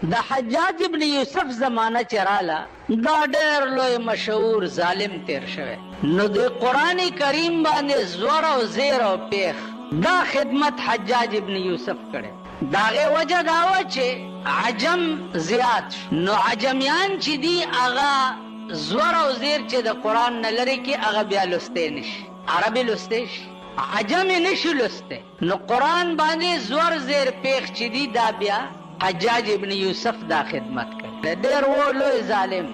د حجاج ابن یوسف زمانه چراله دا ډېر لوی مشهور ظالم تیر شوی نو د قرآن کریم باندې زور او زیر او پیخ دا خدمت حجاج ابن یوسف کړي داغه وجه دا و چې عجم زیات نو عجمیان چې دی هغه زور او زیر چې د قرآن نه لري کې هغه بیا لسته نشي عربي لسته شي عجم نشي لسته نو قرآن باندې زور زیر پیخ چې دی دا بیا حجاج ابن یوسف دا خدمت کړي ډېر و لوی ظالم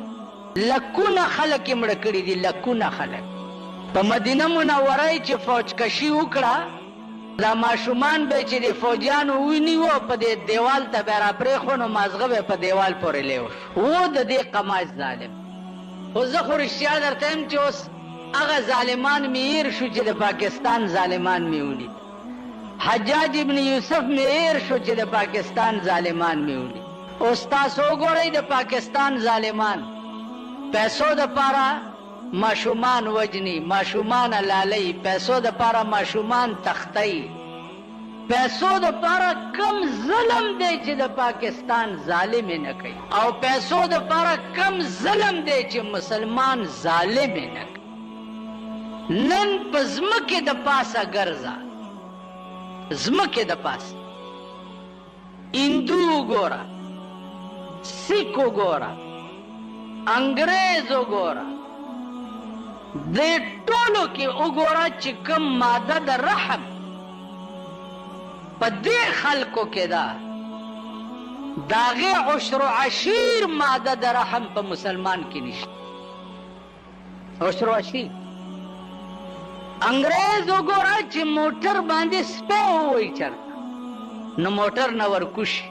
لکونه خلک یې مړه کړي دي لکونه خلک په مدینه منوره چې فوج کشي وکړه دا ماشومان به چې د فوجیانو ونیو په دې دیوال ته به راپرېښو نو مازغه به په دیوال پورې لیو و د دې قماش ظالم خو زه خو رښتیا درته یم چې اوس هغه ظالمان مې هېر شو چې د پاکستان ظالمان مې ولید حجاج ابن یوسف مې هېر شو چې د پاکستان ظالمان مې ولید اوس تاسو وګورئ د پاکستان ظالمان پیسو دپاره ماشومان وجنی ماشومان لالی پیسو دپاره ماشومان تختی پیسو دپاره کم ظلم دی چې د پاکستان ظالم نه کوي او پیسو دپاره کم ظلم دی چې مسلمان ظالم نه کوي نن په ځمکې د پاسه ګرځه ځمکې د پاسه هندو وګوره سیک وګوره انګریز وګوره دې ټولو کې وګوره چې کوم ماده د رحم په دې خلکو کې ده د هغې عشر و عشیر ماده د رحم په مسلمان کې نشته عشر و عشیر انګریز وګوره چې موټر باندې سپی ووایي چرته نو موټر نه ورکوشي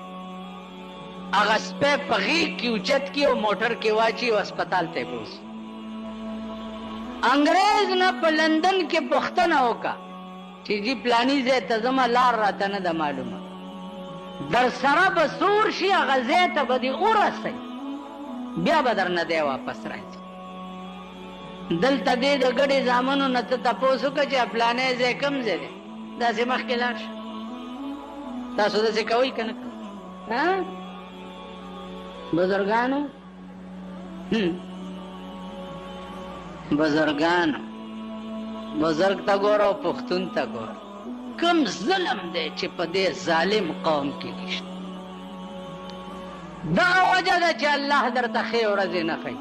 هغه سپی په غېږ کې اوچت کړي او موټر کې واچي او هسپتال ته یې بوځي انګریز نه په لندن کې پوښتنه وکړه چې جی پلاني ځای ته ځمه لار راته نه ده معلومه در سره به سور شي هغه ځای ته به دې ورسئ بیا به در نه دی واپس راځي دلته دې د ګډې زامنو نه ته تپوس وکړه چې پلانی ځای کوم ځای دی داسې مخکې لاړ شه تاسو داسې کوئ که نه بزرګانو بزرګانو بزرګ ته ګوره او پښتون ته ګوره کوم ظلم دی چې په دې ظالم قوم کې نشته دغه وجه ده چې الله درته ښې ورځې نه ښیي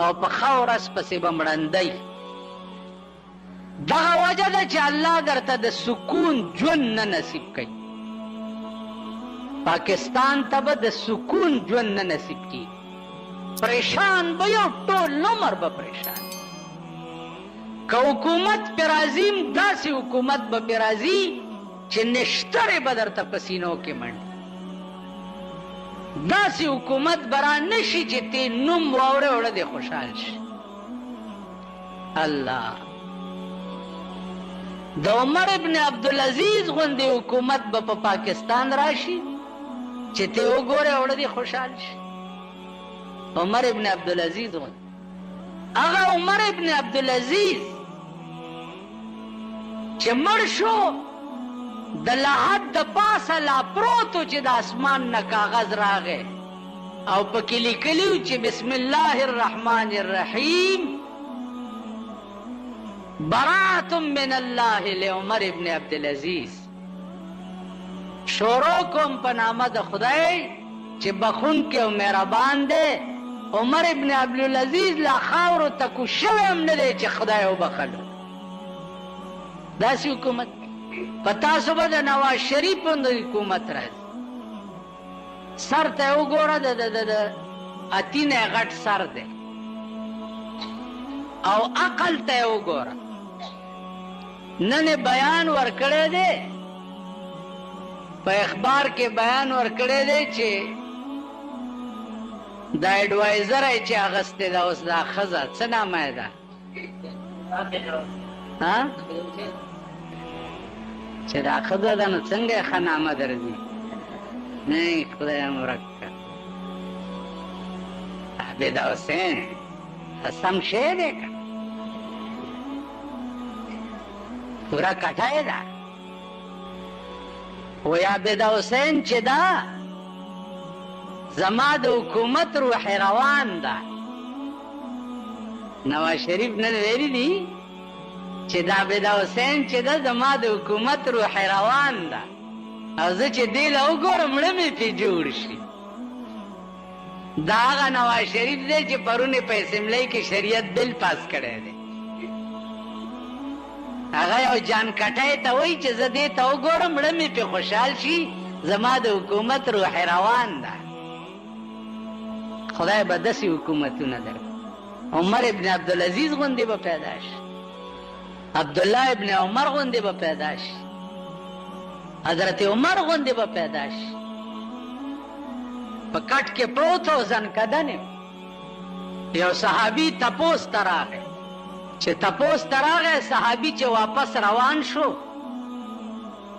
او په ښه ورځ پسې به مړندی دغه وجه ده چې الله درته د سکون ژوند نه نصیب کوي پاکستان ته به د سکون ژوند نه نصیب کیږي پریشان به یو ټول عمر به پریشان که حکومت پې راځي داسې حکومت به پې راځي چې نشترې به درته په سینو کې منډي داسې حکومت به را نشي چې تی نوم واورې وړه دې خوشحال شي الله د عمر ابن عبدالعزیز غوندې حکومت به په پاکستان راشي چې تی وګورې وړه دې خوشحال شي عمر ابن عبدالعزیز هغه عمر ابن عبدالعزیز چې مړ شو د لحد د پاسه لا پروتو چې د اسمان نه کاغذ راغی او پکې لیکلي و چې بسم الله الرحمن الرحیم براءة من الله لعمر ابن عبدالعزیز شروع کوم په نامه د خدای چې بخونکی او مهربان دی عمر ابن عبدالعزیز لا خاورو تکو شوی هم نه دی چې خدای وبخلو داسې حکومت په تاسو به د نواز شریف غوندې حکومت راځي سر ته یې وګوره د اتینه یې غټ سر دی او عقل ته یې وګوره نن یې بیان ورکړی دی په اخبار کې بیان ورکړی دی چې دا ایډوایزر یې چې اغوستی ده اوس دا ښځه څه نامه یې ده چې دا ښځه ده نو څنګه یې ښه نامه درځي نه خدای ورک کړه عابده حسین سم شی دی که پوره کټه یې ده وی عابده حسین چې ده زما د حکومت روح روان ده. نواز شریف نن ویلی دي چې دا عابد حسین چې ده زما د حکومت روح روان ده، او زه چې دې له وګورم مړه مې پې جوړ شي. دا هغه نواز شریف دی چې پرون په اسمبلی کې شریعت بل پاس کړی دی. هغه یو جان کټی ته وایي چې زه دې ته وګورم مړه مې پې خوشحال شي، زما د حکومت روح روان ده. خدای به داسې حکومتونه درکړي. عمر ابن عبدالعزیز غوندې به پیدا شي، عبدالله ابن عمر غوندې به پیدا شي، حضرت عمر غوندې به پیدا شي. په کټ کې پروت و زنکدن یو صحابي تپوس ته راغی، چې تپوس ته راغی صحابي چې واپس روان شو،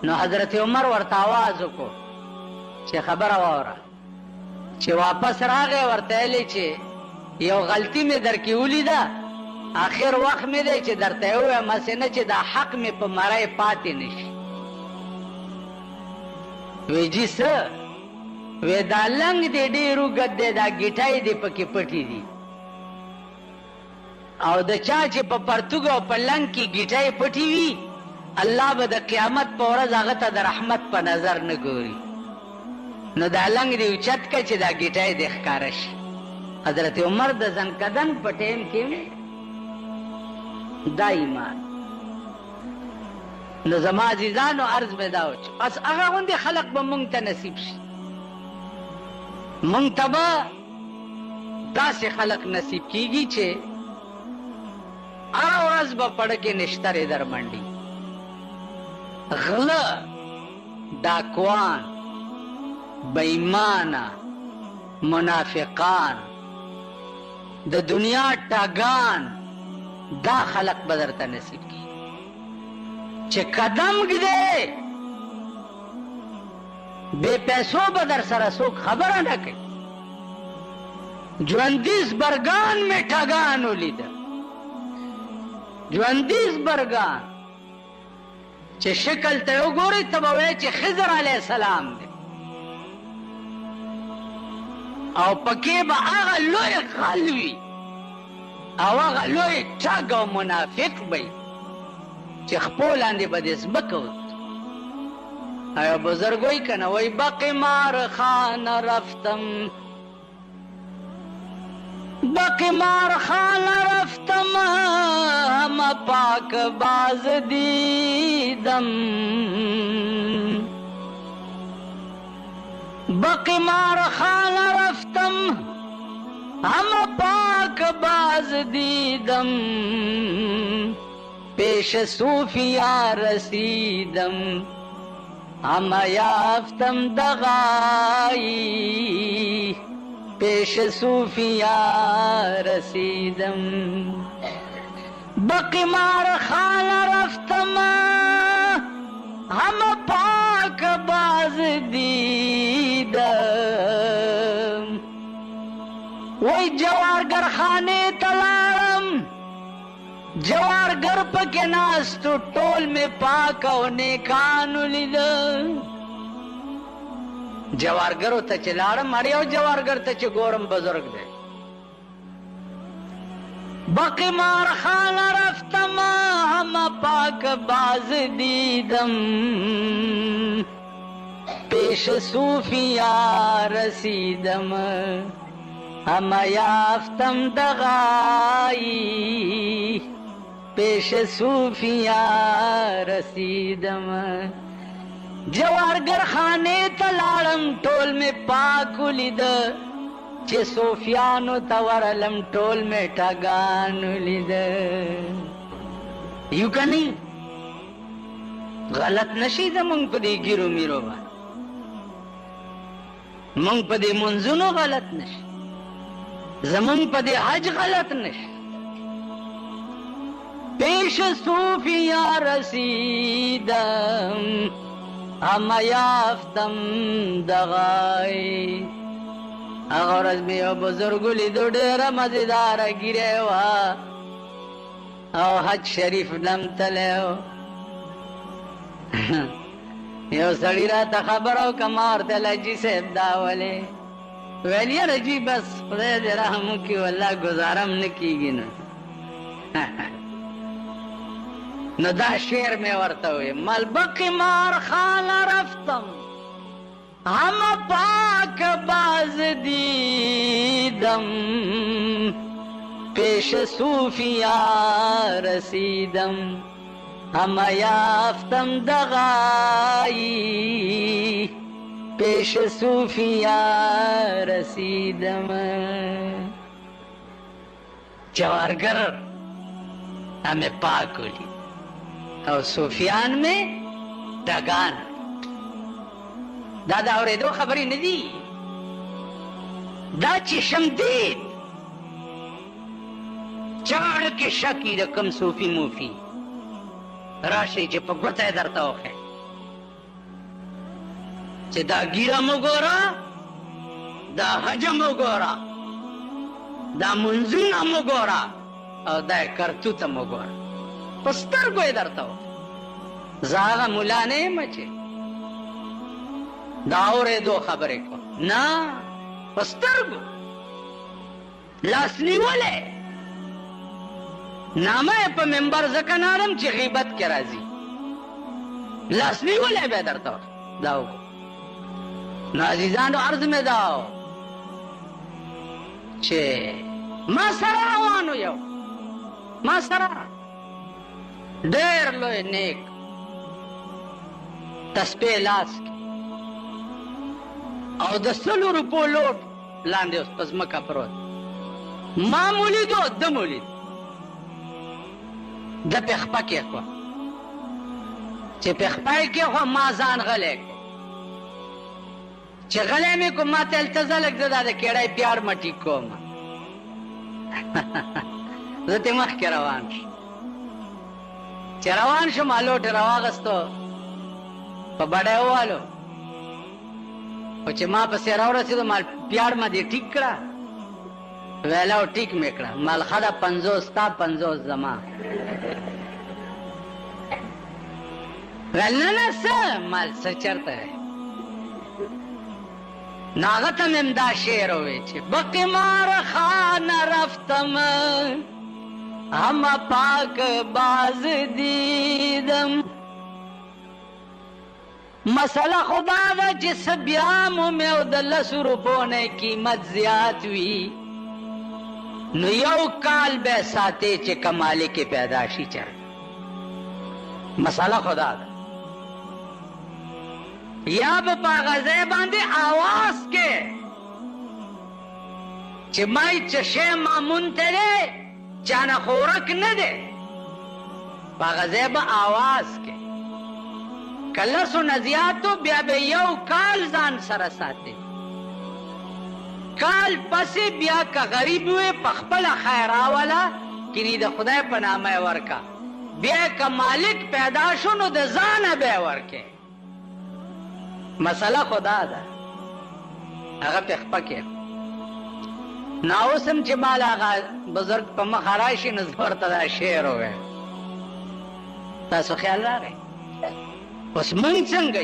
نو حضرت عمر ورته آواز وکړو چې خبره واوره. چې واپس راغی ورته ویلې چې یو غلطي مې در کې ولیده، آخر وخت مې دی چې درته یې ووایم هسې نه چې دا حق مې په مری پاتې نه شي. وی جي څه؟ وی دا لنګ دی ډېر اوږد دی، دا ګیټۍ دی پکې پټې دي، او د چا چې په پرتوګ او په لنګ کې ګیټۍ پټې وي الله به د قیامت په ورځ هغه ته د رحمت په نظر نه ګوري. نو دا لنګ دی اوچت کړه چې دا ګیټۍ دې ښکاره شي. حضرت عمر د زنکدن په ټیم کې دا ایمان. نو زما عزیزانو عرض مې دا و چې بس هغه غوندې خلق به مونږ ته نصیب شي، مونږ ته به داسې خلق نصیب کېږي چې هره ورځ به پړکې نشترې در منډي. غله، ډاکوان، بېایمانه، منافقان، د دنیا ټاګان، دا خلق به درته نصیب کېږي چې قدم ږدې بې پیسو به در سره څوک خبره نه کوي. ژوندیز برګان مې ټاګان ولیده، ژوندیز برګان چې شکل ته وګورئ ته به وایئ چې خضر علیه السلام دی، او پکې به هغه لوی غل وي او هغه لوی ټاګ او منافق به چې خپو لاندې به دې ځمکه وت. یو بزرګ وایي که نه، وایي بقمار خانه رفتم، بقمار خانه رفتم، همه پاک باز دیدم، بقمار خانه رفتم، همه پاک باز دیدم، پیش صوفیا رسیدم، همه یافتم دغایی، پیش صوفیا رسیدم. بقمار خانه رفتم، همه پاک باز دیدم، وی جوارگر خانه تلارم، جوارگر پکې ناستو ټول مې پاک او نیکانو لیده. جوارگرو ته چې لاړم هر یو جوارگر ته چې ګورم بزرگ دی. بقمار خانه رفتم، همه پاک باز دیدم، پیش صوفیا رسیدم، همه یافتم دغایی، پیش صوفیا رسیدم. جوارگر خانه تلالم ټول می پاک ولید، چې صوفیانو تورلم ټول می ټاګان ولید. یو کني غلط نشي زمونږ په دې ګیرو میرو باندې، مونږ په دې منځونو غلط نشي، زمونږ په دې حج غلط نشي. پیش صوفیا رسیدم، همه یافتم دغای. هغه ورځ مې یو بزرګ لیدو ډېره مزېداره ګیرې وه او حج شریف لم تلی و. یو سړي راته خبره وکړه، ما ورته ویل حاجي صاحب دا ولې ویلیا رجی بس خدای دې رحم وکړي والله گزارم نه کیږي نه. نو دا شعر میں ورته وی ملبق مار خان رفتم ہم پاک باز دیدم پیش صوفیا رسیدم ہم یافتم دغائی پیش صوفیا رسیدم. جوارگر ہمیں پاک ہولی اور صوفیان میں دگان. دادا اور دو خبری ندی دا چشم دید چاڑ کے شکی رقم صوفی موفی راشی چه پا گوتا درتا ہوخے چه دا گیرا مگورا دا حجم مگورا دا منزون مگورا او دا کرتوت مگورا پستر گوی درتا ہو زاغا ملانے مچے داورے دو خبرے کو نا پستر گو لاسنی والے نامہ پا ممبر زکنارم چی غیبت کے رازی لاسنی والے بے درتا ہو داو کو نازیزانو عرض میں داو چے ما سرا وانو یو ما سرا دیر لوی نیک تسپے لاس کی او د 100 روپو لوټ لاندې اوس پس مکه پروت معمولی دو دمولی د پخپا کې خو چې پخپای کې خو ما ځان غلې کو چې غلې مې کو ما ته التزلک زدا د کېړای پیار مټی کوم زه ته مخ کې روان شم چې روان شم الوټ راواغستو په بډایوالو او چې ما پسې راورسېدو مال پیاړ ما دې ټیک کړه ویلاو ټیک مې کړه مال خدا 50 تا 50 زما ویل نه څه مال څه چرته ناغته مې دا شعر وی چې بقمار خان رفتم هم پاک باز دیدم. مسئلہ خدا دا جس بیامو میں او د 10 روپو نے قیمت زیات وی نو یو کال بے ساتے چے کمالے کے پیداشی چاہ مسئلہ خدا دا یا با غزے باندے آواز کے چے مائی چشے مامون تیرے چانا خورک نہ دے با غزے با آواز کے کلسو نزیاتو بیا بے یو کال زان سر ساتے کال پسی بیا کا غریب ہوئے پخپل خیراولا کنی دا خدای پنامے ورکا بیا کا مالک پیدا شنو دا زان بے ورکے مسئلہ خدا دا اگا پخپا کے ناوسم چی مال آغا بزرگ پا مخاراشی نزور تا دا شیر ہوئے تاسو خیال را رہے اس منگ څنګه